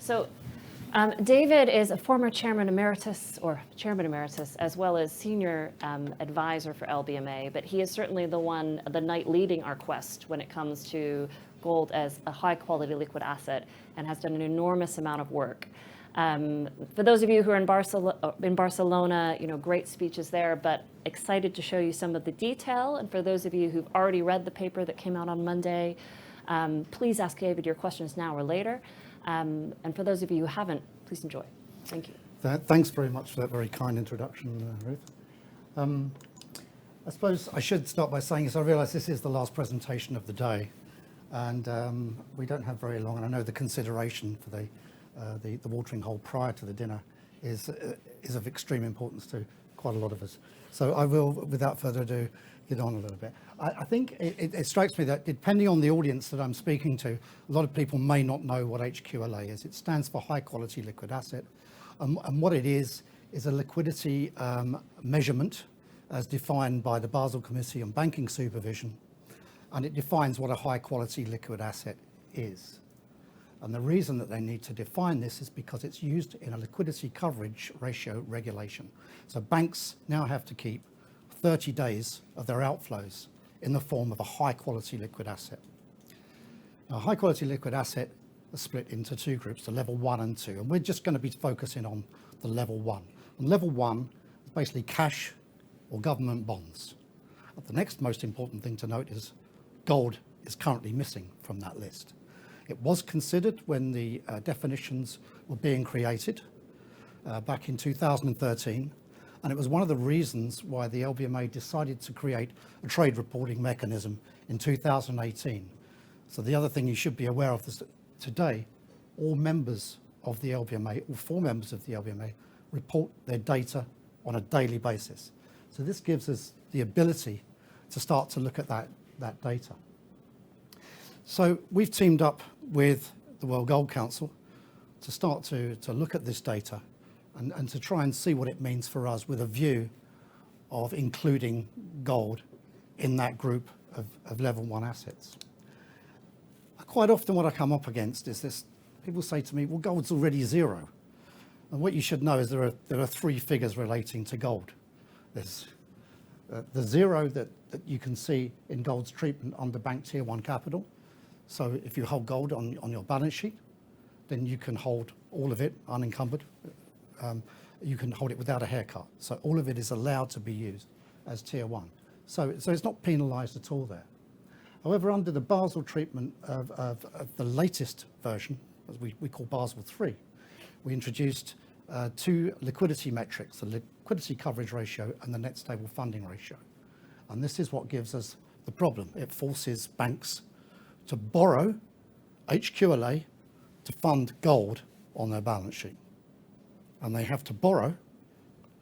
So David is a former chairman emeritus, as well as senior advisor for LBMA, but he is certainly the knight leading our quest when it comes to gold as a high quality liquid asset, and has done an enormous amount of work. For those of you who are in Barcelona, great speeches there, but excited to show you some of the detail. And for those of you who've already read the paper that came out on Monday, please ask David your questions now or later. And for those of you who haven't, please enjoy. Thank you. Thanks very much for that very kind introduction, Ruth. I suppose I should start by saying I realise this is the last presentation of the day, and we don't have very long, and I know the consideration for the watering hole prior to the dinner is of extreme importance to quite a lot of us. So I will, without further ado, get on a little bit. I think it strikes me that depending on the audience that I'm speaking to, a lot of people may not know what HQLA is. It stands for High Quality Liquid Asset. And what it is a liquidity measurement as defined by the Basel Committee on Banking Supervision. And it defines what a high quality liquid asset is. And the reason that they need to define this is because it's used in a liquidity coverage ratio regulation. So banks now have to keep 30 days of their outflows in the form of a high quality liquid asset. Now, a high quality liquid asset is split into two groups, the level 1 and 2, and we're just going to be focusing on the level 1. And level 1 is basically cash or government bonds. But the next most important thing to note is gold is currently missing from that list. It was considered when the definitions were being created back in 2013, and it was one of the reasons why the LBMA decided to create a trade reporting mechanism in 2018. So the other thing you should be aware of is that today, all members of the LBMA, all 4 members of the LBMA, report their data on a daily basis. So this gives us the ability to start to look at that data. So we've teamed up with the World Gold Council to start to look at this data and to try and see what it means for us with a view of including gold in that group of level 1 assets. Quite often what I come up against is this: people say to me, well, gold's already zero. And what you should know is there are 3 figures relating to gold. There's the zero that you can see in gold's treatment under Bank Tier 1 capital. So if you hold gold on your balance sheet, then you can hold all of it unencumbered. You can hold it without a haircut. So all of it is allowed to be used as Tier 1. So it's not penalised at all there. However, under the Basel treatment of the latest version, as we call Basel III, we introduced 2 liquidity metrics, the liquidity coverage ratio and the net stable funding ratio. And this is what gives us the problem. It forces banks to borrow HQLA to fund gold on their balance sheet. And they have to borrow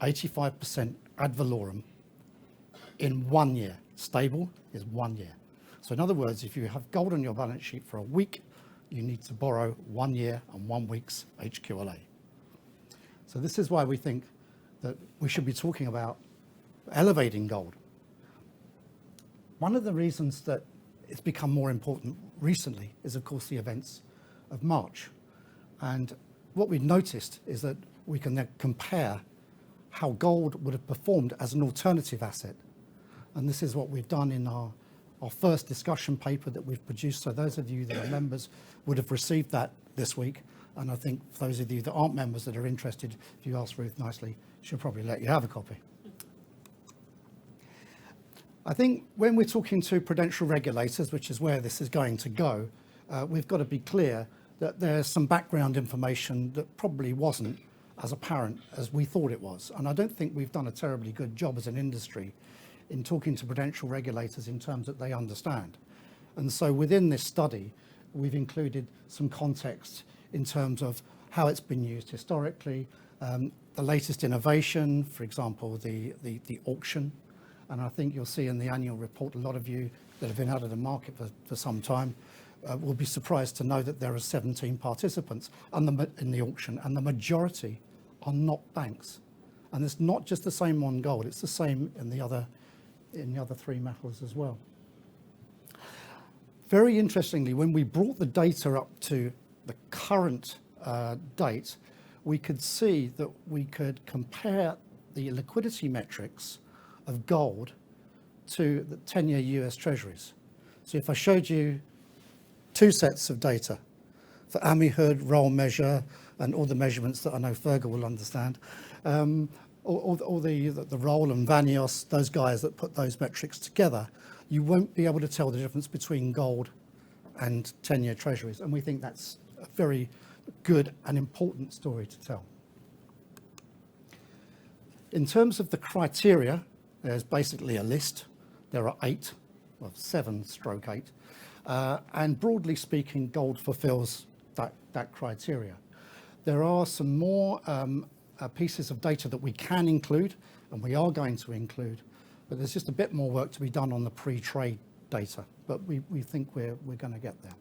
85% ad valorem in 1 year. Stable is 1 year. So in other words, if you have gold on your balance sheet for a week, you need to borrow 1 year and 1 week's HQLA. So this is why we think that we should be talking about elevating gold. One of the reasons that it's become more important recently is, of course, the events of March. And what we've noticed is that we can then compare how gold would have performed as an alternative asset. And this is what we've done in our first discussion paper that we've produced. So those of you that are members would have received that this week. And I think for those of you that aren't members that are interested, if you ask Ruth nicely, she'll probably let you have a copy. I think when we're talking to prudential regulators, which is where this is going to go, we've got to be clear that there's some background information that probably wasn't as apparent as we thought it was. And I don't think we've done a terribly good job as an industry in talking to prudential regulators in terms that they understand. And so within this study, we've included some context in terms of how it's been used historically, the latest innovation, for example, the auction. And I think you'll see in the annual report, a lot of you that have been out of the market for some time will be surprised to know that there are 17 participants in the auction, and the majority are not banks. And it's not just the same on gold, it's the same in the other 3 metals as well. Very interestingly, when we brought the data up to the current date, we could see that we could compare the liquidity metrics of gold to the 10-year US Treasuries. So if I showed you two sets of data for Amihud, roll measure, and all the measurements that I know Fergal will understand, all the roll and Vanios, those guys that put those metrics together, you won't be able to tell the difference between gold and 10-year Treasuries. And we think that's a very good and important story to tell. In terms of the criteria, there's basically a list. There are 8, well 7/8, and broadly speaking, gold fulfills that criteria. There are some more pieces of data that we can include, and we are going to include, but there's just a bit more work to be done on the pre-trade data, but we think we're going to get there.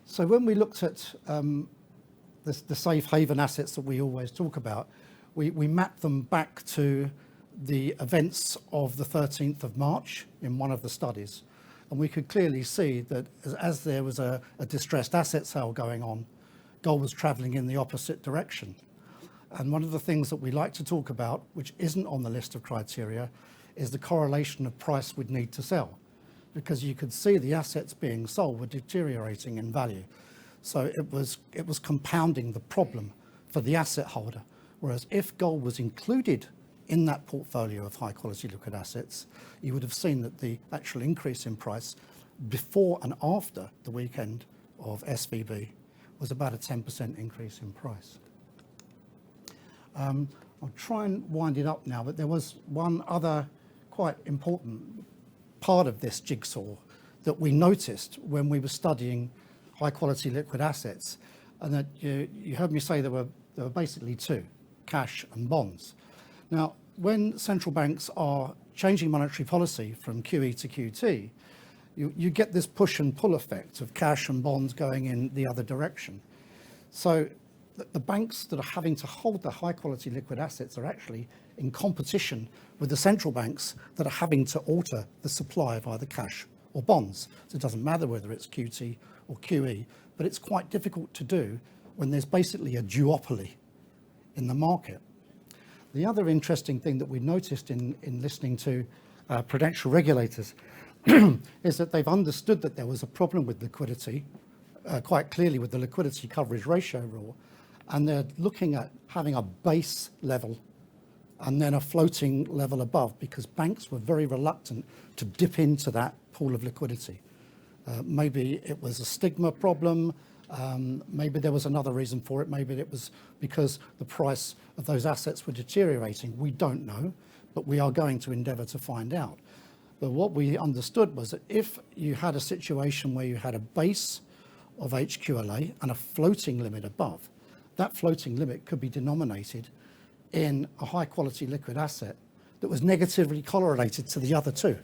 So when we looked at the safe haven assets that we always talk about, we mapped them back to the events of the 13th of March in one of the studies. And we could clearly see that as there was a distressed asset sale going on, gold was traveling in the opposite direction. And one of the things that we like to talk about, which isn't on the list of criteria, is the correlation of price with need to sell. Because you could see the assets being sold were deteriorating in value. So it was compounding the problem for the asset holder. Whereas if gold was included in that portfolio of high quality liquid assets, you would have seen that the actual increase in price before and after the weekend of SVB was about a 10% increase in price. I'll try and wind it up now, but there was one other quite important part of this jigsaw that we noticed when we were studying high quality liquid assets, and that you heard me say there were basically two, cash and bonds. Now, when central banks are changing monetary policy from QE to QT, you get this push and pull effect of cash and bonds going in the other direction. So the banks that are having to hold the high quality liquid assets are actually in competition with the central banks that are having to alter the supply of either cash or bonds. So it doesn't matter whether it's QT or QE, but it's quite difficult to do when there's basically a duopoly in the market. The other interesting thing that we noticed in listening to prudential regulators is that they've understood that there was a problem with liquidity, quite clearly with the liquidity coverage ratio rule, and they're looking at having a base level and then a floating level above, because banks were very reluctant to dip into that pool of liquidity. Maybe it was a stigma problem, maybe there was another reason for it, maybe it was because the price of those assets were deteriorating. We don't know, but we are going to endeavour to find out. But what we understood was that if you had a situation where you had a base of HQLA and a floating limit above, that floating limit could be denominated in a high quality liquid asset that was negatively correlated to the other two.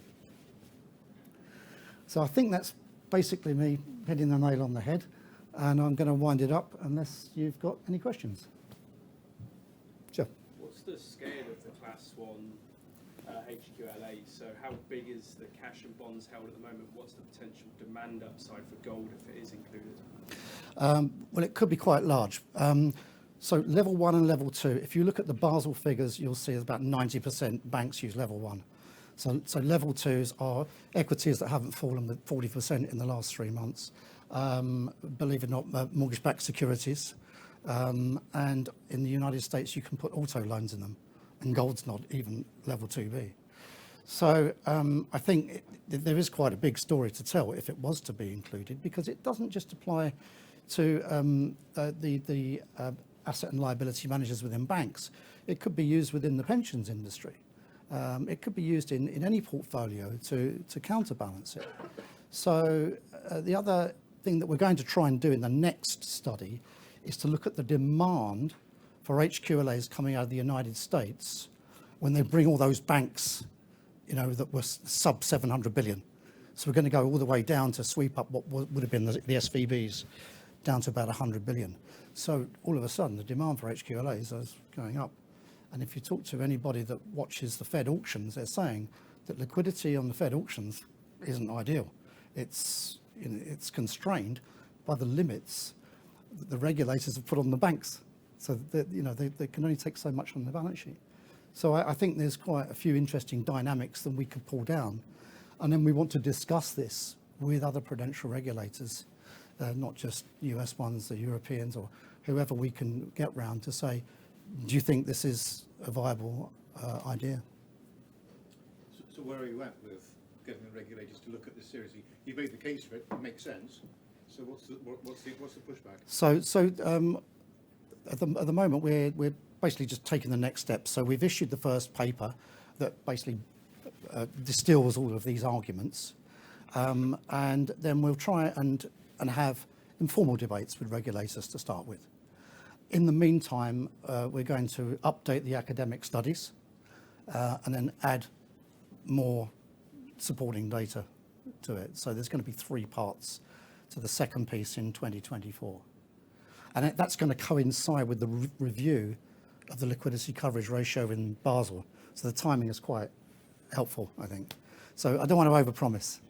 So I think that's basically me hitting the nail on the head, and I'm going to wind it up unless you've got any questions. Sure. What's the scale of the Class 1 HQLA? So how big is the cash and bonds held at the moment? What's the potential demand upside for gold if it is included? Well, it could be quite large. So level 1 and level 2, if you look at the Basel figures, you'll see about 90% banks use level 1. So level 2s are equities that haven't fallen with 40% in the last 3 months. Believe it or not, mortgage-backed securities. And in the United States, you can put auto loans in them, and gold's not even level 2B. So I think there is quite a big story to tell if it was to be included, because it doesn't just apply to the asset and liability managers within banks. It could be used within the pensions industry. It could be used in any portfolio to counterbalance it. So the other thing that we're going to try and do in the next study is to look at the demand for HQLAs coming out of the United States when they bring all those banks, you know, that were sub 700 billion. So we're going to go all the way down to sweep up what would have been the SVBs down to about 100 billion. So all of a sudden the demand for HQLAs is going up. And if you talk to anybody that watches the Fed auctions, they're saying that liquidity on the Fed auctions isn't ideal. It's constrained by the limits the regulators have put on the banks. So that, they can only take so much on the balance sheet. So I think there's quite a few interesting dynamics that we could pull down. And then we want to discuss this with other prudential regulators, not just US ones, the Europeans, or whoever we can get round to say, do you think this is a viable idea? So where are you at with getting the regulators to look at this seriously? You made the case for it, it makes sense. So what's the pushback? So at the moment, we're basically just taking the next step. So we've issued the first paper that basically distills all of these arguments, and then we'll try and have informal debates with regulators to start with. In the meantime, we're going to update the academic studies and then add more supporting data to it. So there's going to be 3 parts to the second piece in 2024. And that's going to coincide with the review of the liquidity coverage ratio in Basel. So the timing is quite helpful, I think. So I don't want to overpromise.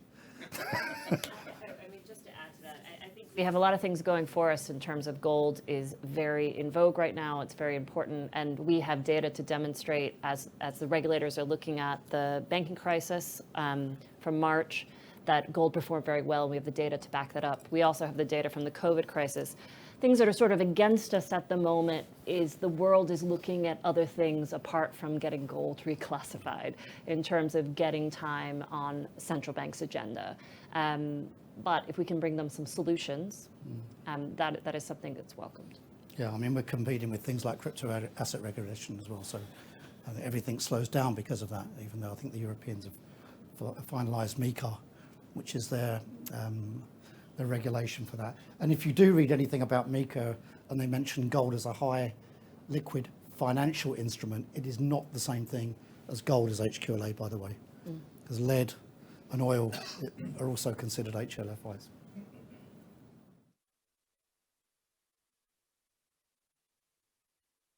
I mean, just to add to that, I think we have a lot of things going for us in terms of gold is very in vogue right now. It's very important, and we have data to demonstrate as the regulators are looking at the banking crisis from March that gold performed very well. We have the data to back that up. We also have the data from the COVID crisis. Things that are sort of against us at the moment is the world is looking at other things apart from getting gold reclassified in terms of getting time on central bank's agenda. But if we can bring them some solutions, that is something that's welcomed. Yeah, I mean, we're competing with things like crypto asset regulation as well. So I think everything slows down because of that, even though I think the Europeans have finalised MiCA, which is their regulation for that. And if you do read anything about MiCA and they mention gold as a high liquid financial instrument, it is not the same thing as gold as HQLA, by the way, because lead and oil are also considered HLFIs.